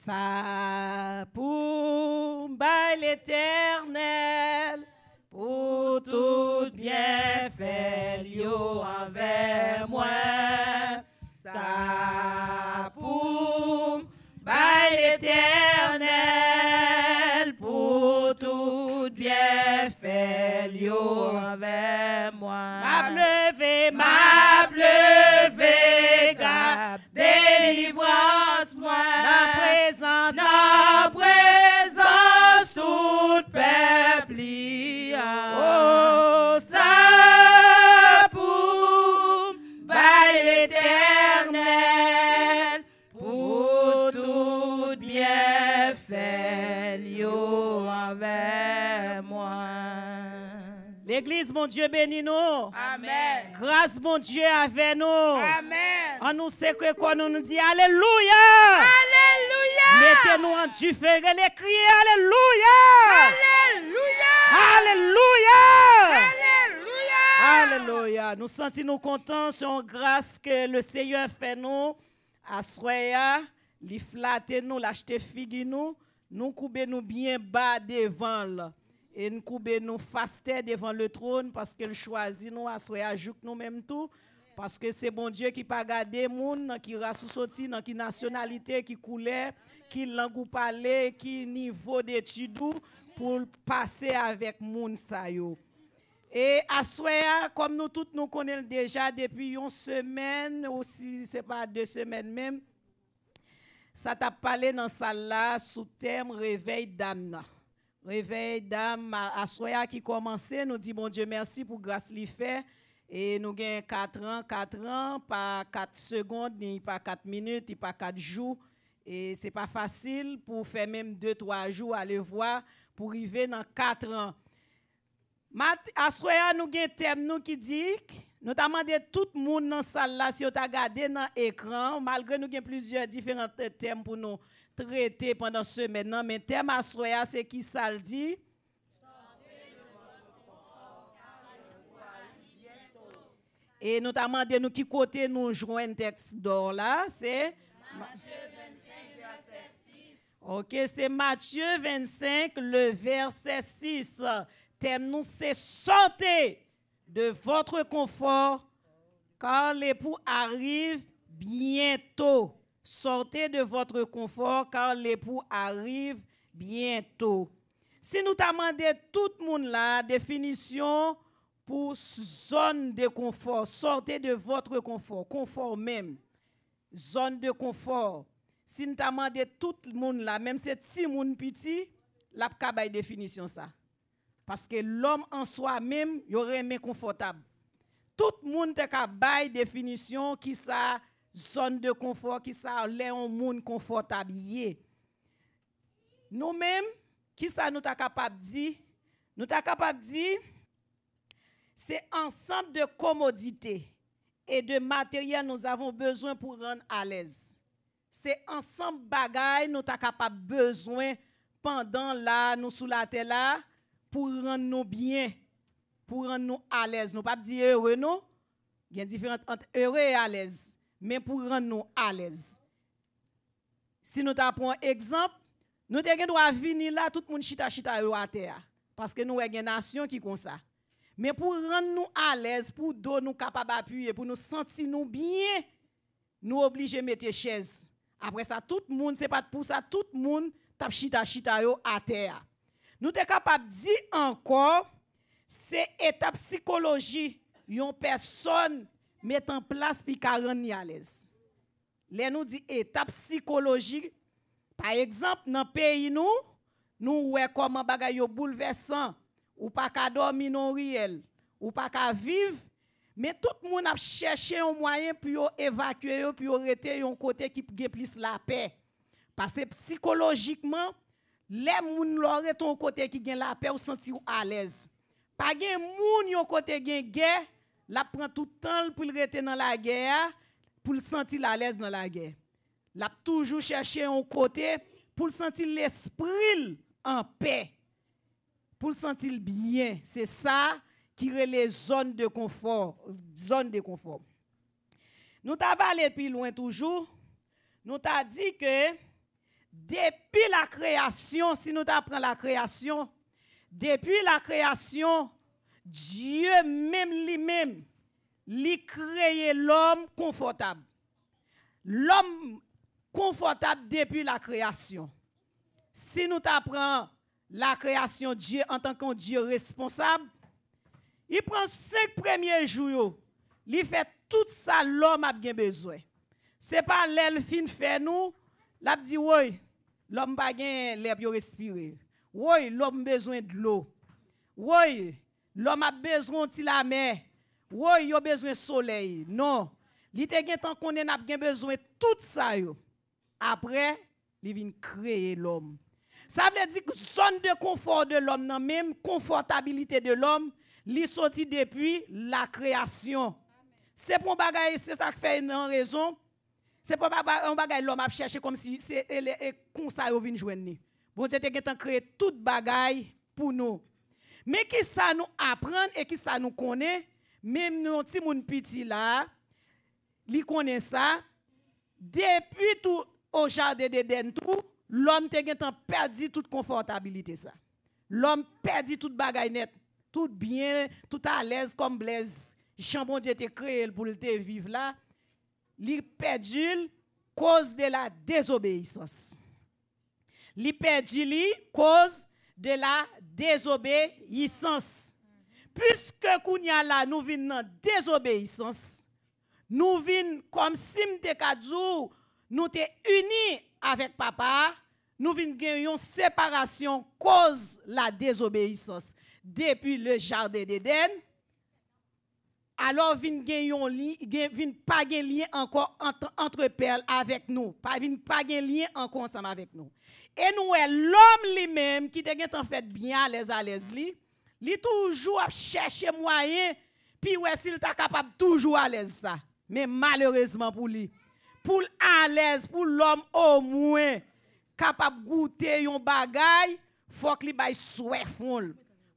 Ça pour l'Éternel, pour tout bienfait yo envers moi. Ça pour l'Éternel, pour tout bienfait yo envers moi. M'a levé, garde délivrance moi. Dans présence toute peuple. Oh, ça pour l'Éternel, pour tout bienfait yo envers moi. L'église, mon Dieu, bénis nous. Amen. Grâce, mon Dieu, avec nous. Amen. On nous sait que quand on nous dit Alléluia. Alléluia. Mettez-nous en différé les crier Alléluia. Alléluia. Alléluia. Alléluia. Nous sentons contents sur grâce que le Seigneur fait nous. Assoya, li flatter nous, l'acheter figue nous couper nous bien bas devant là. Et nous couper nous faster devant le trône parce qu'il choisit nous assoya jouk nous même tout. Parce que c'est bon Dieu qui pas garder moun qui race sorti dans qui nationalité qui couleur qui langue parler qui niveau d'études pour passer avec moun sa yo. Et assoya comme nous tous nous connaissons déjà depuis une semaine ou si c'est pas 2 semaines même ça t'a parlé dans salle là sous thème réveil d'âme. Réveil d'âme assoya qui commençait nous dit bon Dieu merci pour grâce li fait. Et nous avons 4 ans, pas 4 secondes, ni pas 4 minutes, ni pas 4 jours. Et ce n'est pas facile pour faire même 2-3 jours, aller voir, pour arriver dans 4 ans. Assoya, nous avons un thème qui dit, notamment de tout le monde dans la salle, là, si vous avez regardé dans l'écran, malgré nous avons plusieurs différents thèmes pour nous traiter pendant ce semaine. Mais le thème Assoya, c'est qui ça le dit? Et notamment de nous qui côté nous jouons un texte d'or là, c'est Matthieu 25, verset 6. Ok, c'est Matthieu 25, le verset 6. Thème nous, c'est sortez de votre confort, car l'époux arrive bientôt. Sortez de votre confort, car l'époux arrive bientôt. Si nous demandons tout le monde la définition pour zone de confort, sortez de votre confort, confort même, zone de confort. Si nous demandons tout le monde là, même si petit monde petit, la kabay définition ça. Parce que l'homme en soi-même, il aurait aimé confortable. Tout le monde a kabay définition qui ça zone de confort, qui ça l'est un monde confortable. Nous-mêmes, qui ça nous ta capable dire? Nous ta capable dire c'est ensemble de commodités et de matériel nous avons besoin pour rendre à l'aise. C'est ensemble bagaille nous avons capable besoin pendant là nous sous la terre là pour rendre nous bien, pour rendre nous à l'aise. Nous pas dire heureux non, il y a différence entre heureux et à l'aise, mais pour rendre nous à l'aise. Si nous prenons un exemple, nous devons venir là tout le monde chita à terre parce que nous avons une nation qui comme ça. Mais pour rendre nous à l'aise, pour donner nous capables d'appuyer, pour nous sentir nous bien, nous obligés de mettre chaise. Après ça, tout le monde, c'est pas pour ça, tout le monde tape chita à terre. Nous sommes capables de dire encore, c'est étape psychologie, une personne met en place pour rendre à l'aise. Là, nous dit étape psychologie. Par exemple, dans le pays, nous voyons comment bagay yo bouleversant. Ou pas qu'à dormir non réel, ou pas qu'à vivre, mais tout le monde a cherché un moyen pour évacuer, pour arrêter un côté qui a plus la paix. Parce que psychologiquement, les gens l'auraient ton côté qui a la paix ou sentir à l'aise. Pas gen moun yon côté gen guerre, la prend tout le temps pour rester dans la guerre, pour sentir à l'aise dans la guerre. La toujours chercher un côté pour sentir l'esprit en paix. Pour le sentir bien, c'est ça qui est les zones de confort. Zone de confort. Nous t'avons allé plus loin toujours. Nous t'avons dit que depuis la création, si nous apprenons la création, depuis la création, Dieu même lui-même, lui créé l'homme confortable. L'homme confortable depuis la création. Si nous apprenons la création, Dieu en tant qu'un Dieu responsable, il prend 5 premiers jours, il fait tout ça l'homme a bien besoin. Ce n'est pas l'aile fin fait nous, l'a dit oui, l'homme pas gain l'air pour respirer. Oui, l'homme a besoin de l'eau. Oui, l'homme a besoin de la mer. Oui, il a besoin de soleil. Non, il te gen tant qu'on a besoin de tout ça yo. Après, il vient créer l'homme. Ça veut dire que zone de confort de l'homme, non même confortabilité de l'homme, li sorti depuis la création. C'est pour bagay, c'est ça qui fait une raison. C'est pas un bagay l'homme a cherché comme si c'est comme ça yo vinn joindre. Bon Dieu te créé toute bagay pour nous. Mais qui ça nous apprendre et qui ça nous connaît, même nous petit moun petit là, li connaît ça depuis tout au jardin d'Éden tout, l'homme te perdu toute confortabilité ça. L'homme perdu toute bagay net, tout bien, tout à l'aise comme Blaise. Chambon Dieu te créé pour le te vivre là. Li perdu cause de la désobéissance. Li perdu li cause de la désobéissance. Puisque kounya la nous vinn dans désobéissance, nous vinn comme si m'te kadjou, nous te unis avec papa, nous vinn gagnon séparation cause la désobéissance depuis le jardin d'Éden. Alors vinn gagnon vinn pas gen lien encore entre père avec nous, pas vinn pas gen lien encore ensemble avec nous. Et nous l'homme lui-même qui te gen en fait bien à l'aise li toujours a chercher moyen puis ouais s'il t'a capable toujours à l'aise ça. Mais malheureusement pour lui, pour à l'aise pour l'homme au moins capable goûter yon bagay, faut que li bay soif,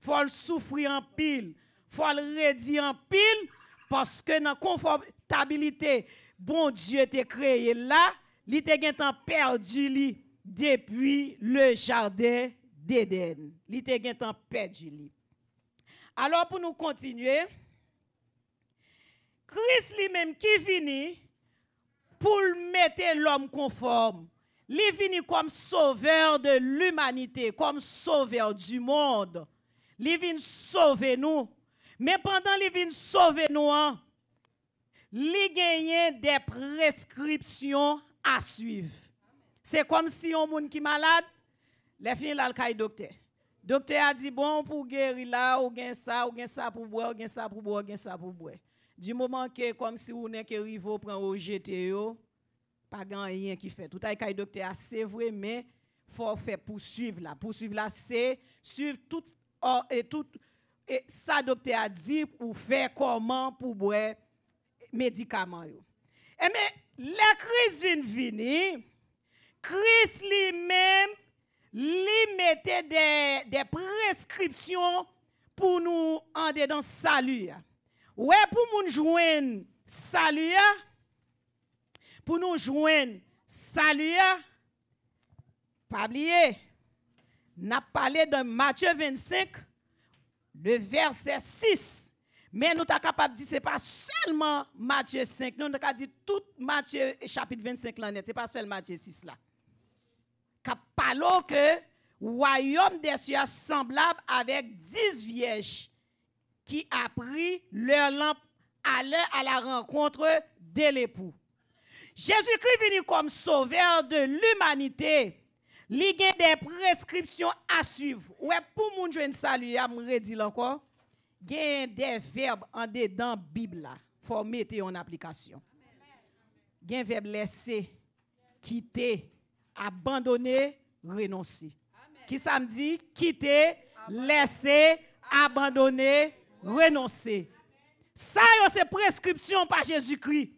faut le souffrir en pile, faut le redire en pile parce que dans confortabilité bon Dieu t'a créé là, li te gen temps perdu li depuis le jardin d'Éden. Li te gen temps perdu li. Alors pour nous continuer, Christ lui-même qui vini pour mettre l'homme conforme. Il vini comme sauveur de l'humanité, comme sauveur du monde. Il vient sauver nous. Mais pendant qu'il vient sauver nous, il gagne des prescriptions à suivre. C'est comme si un monde qui est malade, les fin là le docteur. Docteur a dit bon pour guérir là, ou gen ça pour boire, ou gen ça pour boire, ou gen ça pour boire. Du moment que comme si on est que rivo prend au GTO, pas rien qui fait. Tout a kay docteur c'est vrai mais faut faire poursuivre là, c'est suivre tout et ça docteur a dit pour faire comment pour boire médicaments yo. Et mais la crise vient venir, Christ lui-même lui mettait des prescriptions pour nous en dedans salut. Ouais, pour nous joindre salut, pour nous joindre salut, pas oublier, n'a parlé de Matthieu 25, le verset 6. Mais nous sommes capables de dire que ce n'est pas seulement Matthieu 5, nous sommes capables de dire tout Matthieu chapitre 25 là, ce n'est pas seulement Matthieu 6 là. Cap parlons que royaume des cieux semblable avec 10 vierges qui a pris leur lampe à la rencontre de l'époux. Jésus-Christ venu comme sauveur de l'humanité. Il y a des prescriptions à suivre. Ouais, pour moun joindre salut, je me redis encore. Il y a des verbes en dedans la Bible là, faut mettre en application. Il y a un verbe laisser, quitter, abandonner, renoncer. Qui ça me dit? Quitter, laisser, abandonner, renoncer. Ça, c'est prescription par Jésus-Christ.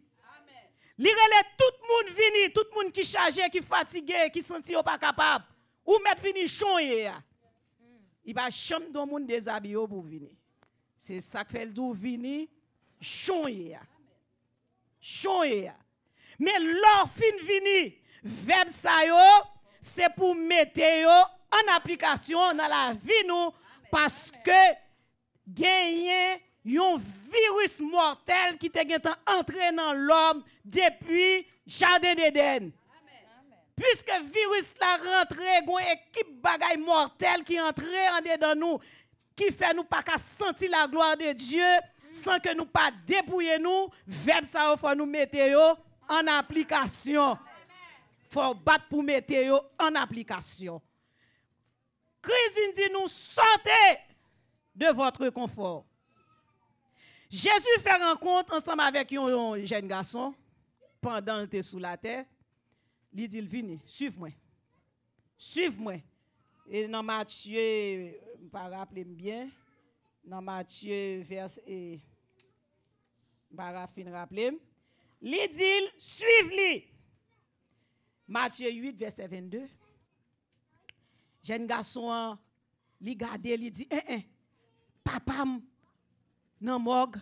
Lirele tout le monde vini, tout le monde qui chargé, qui fatigué, qui senti pas capable. Ou mettre fini chonye. Il va chambre dans monde déshabillé pour venir. C'est ça que fait le dou vini chonye. Chonye. Mais l'or fin vini, verbe sa yo, c'est pour mettre en application dans la vie nous parce que gagner un virus mortel qui te entré dans l'homme depuis Jardin d'Éden. Puisque le virus la rentré, une équipe bagaille mortelle qui entre en dedans nous, qui fait nous pas sentir la gloire de Dieu, sans que nous pas dépouiller nous, verbe ça faut nous mettre en application. Faut battre pour mettre en application. Christ vient dire nous sortez de votre confort. Jésus fait rencontre ensemble avec un jeune garçon pendant qu'il était sous la terre. Il dit, venez, suivez-moi. Suivez-moi. Et dans Matthieu, je ne me rappelle bien, dans Matthieu, verset, je ne me rappelle, il dit, suivez-le. Matthieu 8, verset 22. Jeune garçon, il regarde, il dit, papa, non morgue,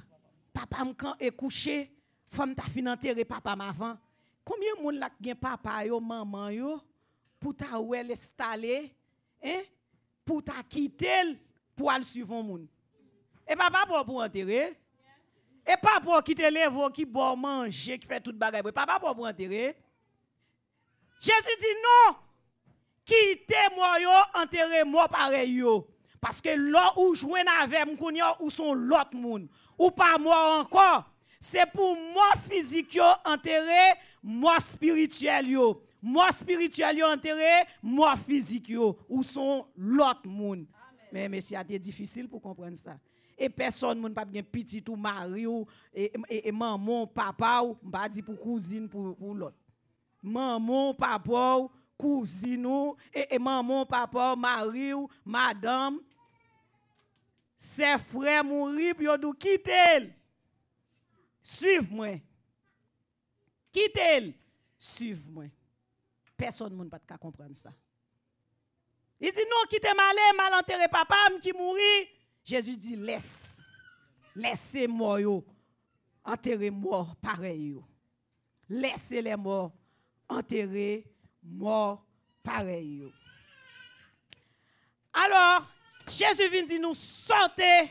papa quand est couché, femme t'a fin enterrer papa avant. Combien de monde là gen papa yo maman yo pour ta ouel installer pour ta quitter pour aller suivre un monde. Et papa pour enterrer. Et pas pour quitter les veaux qui boit manger qui fait toute bagaille. Papa pour enterrer. Jésus dit non. Quittez-moi yo, enterrez-moi pareil yo. Parce que là où jouer avec m'kounya ou sont l'autre monde ou pas moi encore. C'est pour moi physique yo enterré, moi spirituel yo. Moi spirituel yo enterré, moi physique yo ou sont l'autre monde. Mais c'est difficile pour comprendre ça. Et personne moun pas bien petit ou mari ou et maman, papa ou pas dit pour cousine pour l'autre. Maman, papa ou cousine ou et maman, papa, mari ou madame. Ses frères mourir puis yo dou quitter. Suive-moi. Quittez-le. Suive-moi. Personne ne peut pas comprendre ça. Il dit non, quittez mal enterré papa qui mourit. Jésus dit laisse. Laissez-moi enterrer mort pareil yo. Laissez les morts enterrer mort pareil yo. Alors, Jésus vient dire nous sortez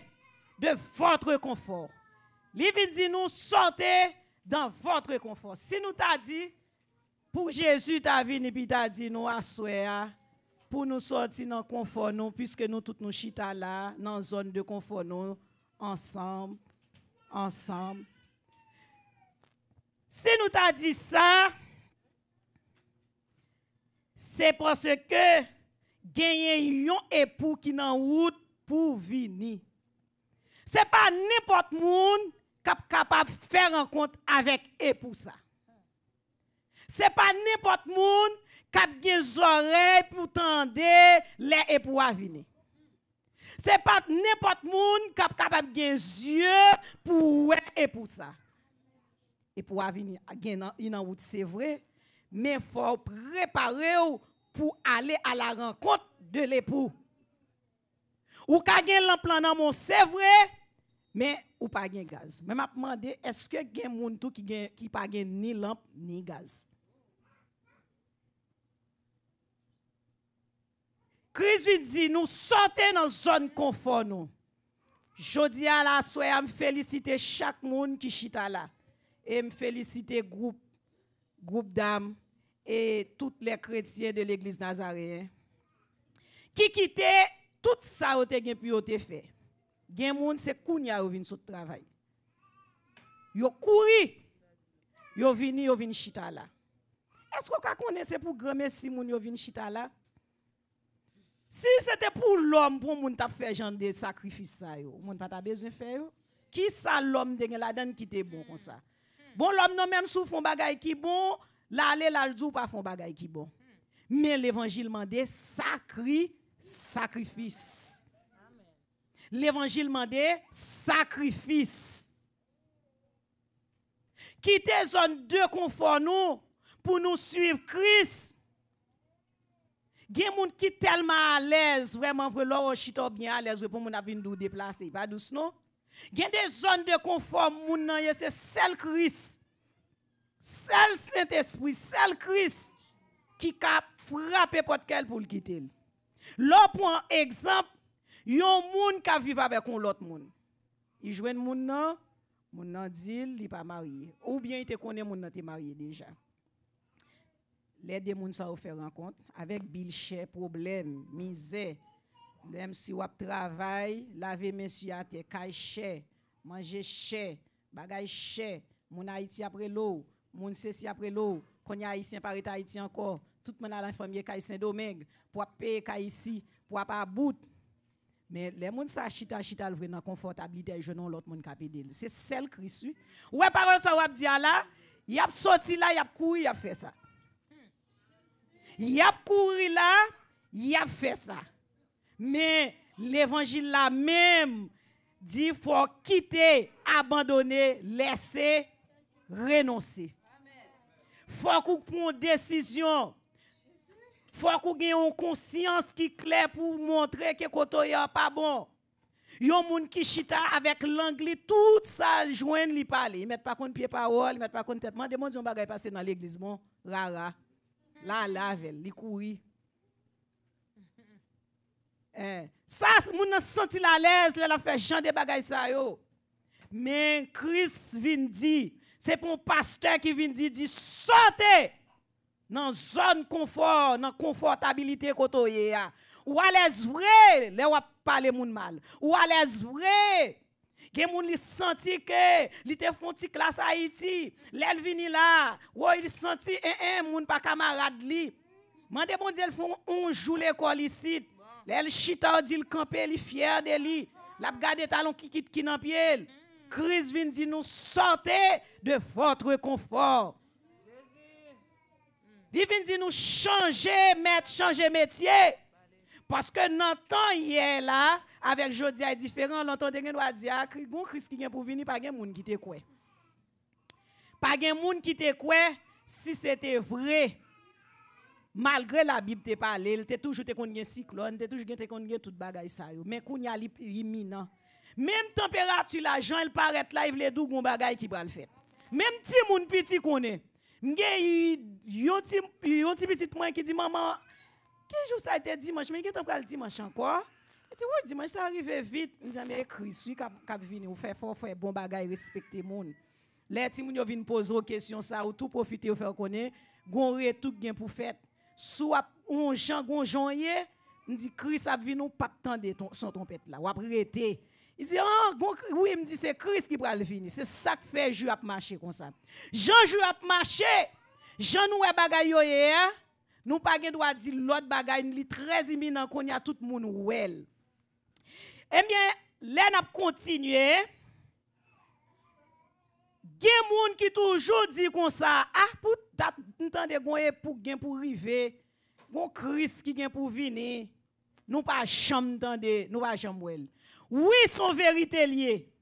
de votre confort. Il vient dire nous sortez dans votre confort. Si nous t'a dit, pour Jésus t'a venu et t'a dit nous assoya pour nous sortir dans le confort nous, puisque nous tous nous chita là, dans la zone de confort nous, ensemble. Si nous t'a dit ça, c'est parce que gagner un époux qui dans route pour venir. C'est pas n'importe monde capable de faire rencontre avec époux ça. C'est pas n'importe monde qui a des oreilles pour tendre les époux à venir. C'est pas n'importe monde qui a capable des yeux pour époux ça. Et pour venir en route c'est vrai, mais il faut préparer pour aller à la rencontre de l'époux. Ou ka gen l'emplan dans mon c'est vrai, mais ou pas gen gaz. Mais m'a demandé est-ce que gen moun tout qui pas gen ni lampe ni gaz. Christ dit nous sortez dans zone confort nous. Jodi à la soirée me féliciter chaque monde qui chita là et me féliciter groupe d'âmes et tous les chrétiens de l'église nazaréenne qui quittait tout ça ou te gen pi ou te fait. Gen moun c'est kounya ou vin sou travail. Yo kouri. Yo vini chita là. Est-ce qu'on connaît c'est pour grand merci moun yo vin chita là? Si c'était pour l'homme pour moun t'a fait genre de sacrifice ça yo, moun pas ta besoin faire yo. Qui ça l'homme de la donne qui te bon comme ça? Bon l'homme non même sou font bagay qui bon, l'aller la dou pas font bagay qui bon. Mais l'évangile mande sacrifice. L'évangile mande sacrifice. Quitter zone de confort nous pour nous suivre Christ. Gen moun qui tellement à l'aise, vraiment pour leur chito bien à l'aise pour moun a vinn dou déplacer, pas douce non. Gen des zones de confort moun nan c'est seul Christ. Seul Saint-Esprit, seul Christ qui a frappé porte qu'elle pour le quitter. L'autre prend exemple, yon moun qui vivre avec l'autre moun. Il joue un moun nan dit il pas marié ou bien il te connaît moun nan te marié déjà. Les deux moun ça faire rencontre avec bil cher problème, misère. Même si ou travail, laver monsieur à te kay cher, manger cher, bagay cher, moun Haïti après l'eau, moun ceci après l'eau, qu'on y a haïtien par état Haïti encore, tout monde à la famille kay Saint-Domingue pour payer kay ici, pour pas bout. Mais les moun sa chita le vrai dans confortabilité je non l'autre monde capé c'est celle Christ. Ouais parole ça ou dit là, y a sorti là, y a couru, y a fait ça. Y a couru là, y a fait ça. Mais l'évangile là même dit faut quitter, abandonner, laisser, renoncer. Faut qu'on prenne une décision. Faut qu'on ait une conscience qui est claire pour montrer que koto ya pas bon. Yon moun qui chita avec l'anglais tout ça joindre li parler, il met pas contre pied parole, il met pas contre tête. Moi demande yon bagay passer dans l'église bon, rara. La vel, li kouri. Ça moun nan senti la l'aise, la fait Jean de bagay sa yo. Mais Christ vient dire, c'est pour un pasteur qui vient dire sortez dans zone confort, dans confortabilité kotoye ya. Ou à l'aise vrai, les ou parler moun mal. Ou à l'aise vrai. Gen moun li senti que li te font ti classe Haïti, l'el vini là, ou il senti moun pa camarade li. Mande bon Dieu font un jour l'école ici. L'el chita dit le camper li fier de li. L'a gade talon qui nan pied. Christ vient dire nous sortez de votre confort. Il vient dire nous changer métier. Parce que dans temps hier là, avec Jodia est différent, l'entendez gen doit dire gon Christ qui vient pour venir pas gen moun qui te quoi. Pas gen moun qui te quoi si c'était vrai. Malgré la Bible te parlé, il te toujours te kon gen cyclone, te toujours te kon gen tout bagay sa yo, mais kounya li imminent. Même température la Jean il paraît là, il vle dou gon bagay qui pral fait. Même ti moun petit connaît. M'gen yon ti petit moi qui dit maman, quel jour ça a été dimanche, mais qu'est-ce que dimanche encore? Il dit oui, dimanche ça arrive vite. Il dit mais Christ qui vient ou faire fort faire bon bagay respecter moun. Les ti moun yo vinn poser question ça ou tout profiter ou faire connaître, gon retour gen pour fête. Soit on Jean gon jonye, il dit Christ a vinn ou pas tande son trompette là, ou arrêter. Il dit oui, il me dit c'est Christ qui pral venir. C'est ça qui fait Jean a marcher comme ça. Jean a marché. Jean nous bagay yo hier. Nous pas gen droit dire l'autre bagay li très imminent qu'on y a tout moun wel. Eh bien, là n'a continuer. Gen moun qui toujours dit comme ça, pour entendre gon pour gen pour river, gon Christ qui gen pour venir. Nous pas chambre tande, nous pas chambre wel. Oui, son vérité lié.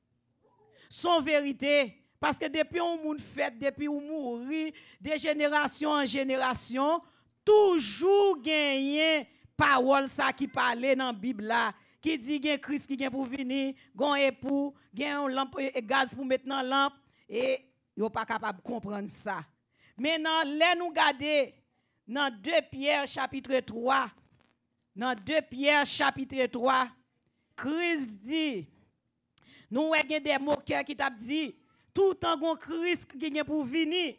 Son vérité parce que depuis on moun fait, depuis on mouri de génération en génération, toujours gagné parole ça qui parlait dans la Bible là qui dit gen Christ qui vient pour venir, gon époux, gen un lampe et gaz pour mettre dans lampe et yo pas capable de comprendre ça. Maintenant, là nous garder dans 2 Pierre chapitre 3. Dans 2 Pierre chapitre 3, Christ dit nous avons des moqueurs qui t'a dit tout temps gon Christ qui vient pour venir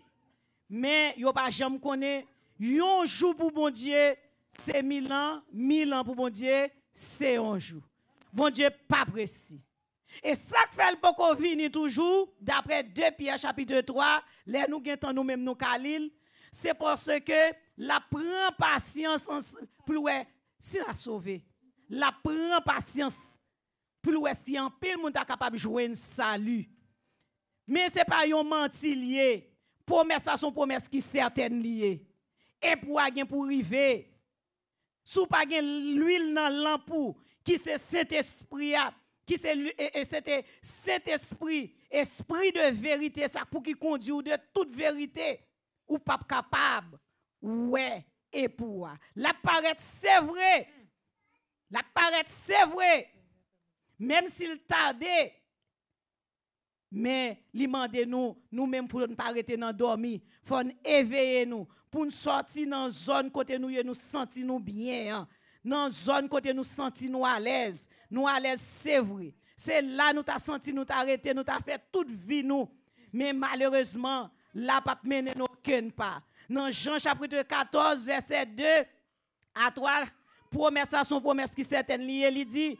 mais yo pas jamais connaît yon jour pour bon Dieu, c'est 1000 ans, 1000 ans pour bon Dieu, c'est un jour. Bon Dieu pas précis. Et ça que fait le beaucoup venir toujours, d'après 2 Pierre chapitre 3, les nous gen nous même nous Khalil, c'est parce que la prend patience pour si la sauver. La prend patience pour si en pile moun ta capable jouer un salut. Mais c'est pas yon menti lié. Promesse à son promesse qui certaine lié. Et pour rien pour river. Sous pas gen l'huile dans lampe qui c'est cet esprit qui c'est cet esprit de vérité ça pour qui conduit de toute vérité ou pas capable ouais et pour la paraît c'est vrai même s'il tardait Mais li mande nous-mêmes pour ne pas arrêter dans dormir, faut éveiller nous pour nous sortir dans zone côté nous sentir nous bien, hein. Dans zone côté nous sentir nous à l'aise c'est vrai. C'est là nous t'a senti nous t'a arrêté, nous t'a fait toute vie nous. Mais malheureusement, là pas mener nous aucun pas. Dans Jean chapitre 14 verset 2 à 3, promesse à son promesse qui certaine liée, il dit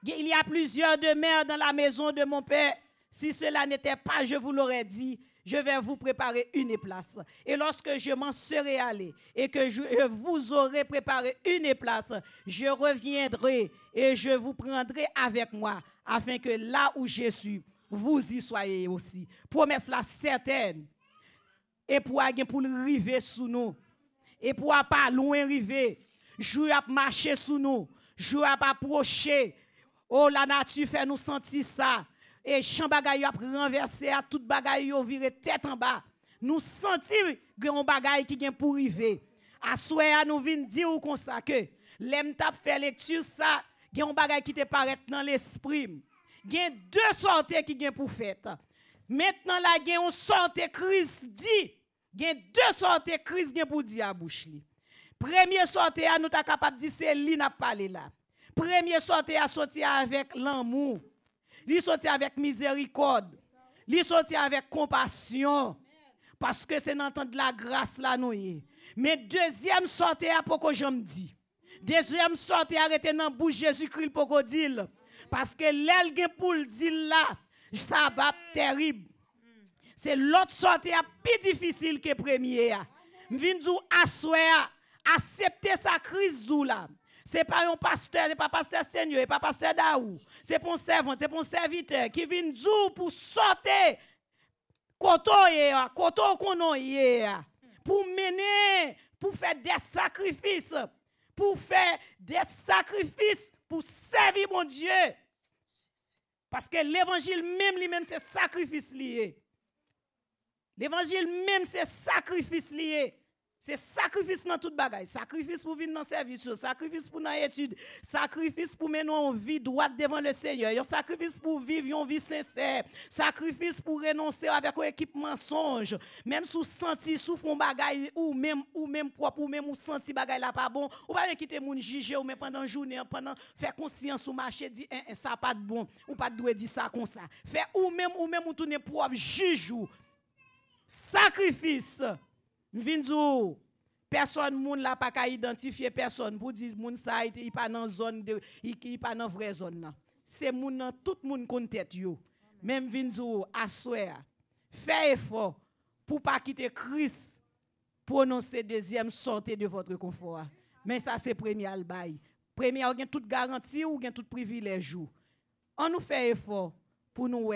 il y a plusieurs demeures dans la maison de mon Père. Si cela n'était pas, je vous l'aurais dit, je vais vous préparer une place. Et lorsque je m'en serai allé et que je vous aurai préparé une place, je reviendrai et je vous prendrai avec moi, afin que là où je suis, vous y soyez aussi. Promesse la certaine. Et pour arriver sous nous. Et pour pas loin arriver. Je vais marcher sous nous. Je vais approcher. Oh, la nature fait nous sentir ça. Et champ bagay a renversé à toute bagay yo viré tête en bas. Nous sentir grand bagay qui vient pour arriver. À souhait nous vinn dire comme ça que l'aime t'a fait lecture ça, grand bagay qui te paraît dans l'esprit. Gen deux sorties qui vient pour fête. Maintenant là gen on sortie Christ dit, gen deux sorties Christ gen pour dire à bouche li. Premier sortie à nous ta capable dire c'est li n'a parlé là. Premier sortie à sortir avec l'amour. Li sorti avec miséricorde. Li sorti avec compassion. Parce que c'est dans le temps de la grâce là nous. Mais deuxième sortie à pourquoi je me dis. Deuxième sortie arrêté dans bouche Jésus-Christ pour qu'on dise. Parce que l'aile gen pour le dire là, ça va terrible. C'est l'autre sortie plus difficile que premier. M'vin dou assoya, accepter sa crise zou là. C'est pas un pasteur, c'est pas pasteur Seigneur, c'est pas pasteur Daou. C'est pour un servant, c'est pour un serviteur qui vient dire pour sortir koto kono pour mener, pour faire des sacrifices, pour faire des sacrifices pour servir mon Dieu. Parce que l'évangile même lui-même c'est sacrifice lié. L'évangile même c'est sacrifice lié. C'est sacrifice dans toute bagaille. Sacrifice pour venir dans le service, sacrifice pour dans l'étude, sacrifice pour mener une vie droite devant le Seigneur, un sacrifice pour vivre une vie sincère, sacrifice pour renoncer avec un équipe mensonge, même sous senti sous fond bagaille ou même propre ou même ou senti bagaille là pas bon, ou pas quitter moun juger ou même pendant journée pendant faire conscience ou marcher dit ça pas de bon ou pas doit dire ça comme ça. Faire ou même ou tourner propre juge ou sacrifice. M'vinzou personne moun la pas ka identifier personne pour dire moun ça il pas dans zone de il pas dans vraie zone là. C'est moun tout moun kon tête yo. Même vinzou assoya. Fais effort pour pas quitter Christ prononcer deuxième sortie de votre confort. Mais ça c'est premier albaï. Premier ou gen toute garantie ou gen tout privilège. On nous fait effort pour nous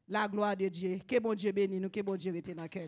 la gloire de Dieu. Que bon Dieu bénisse nous, que bon Dieu rete dans cœur.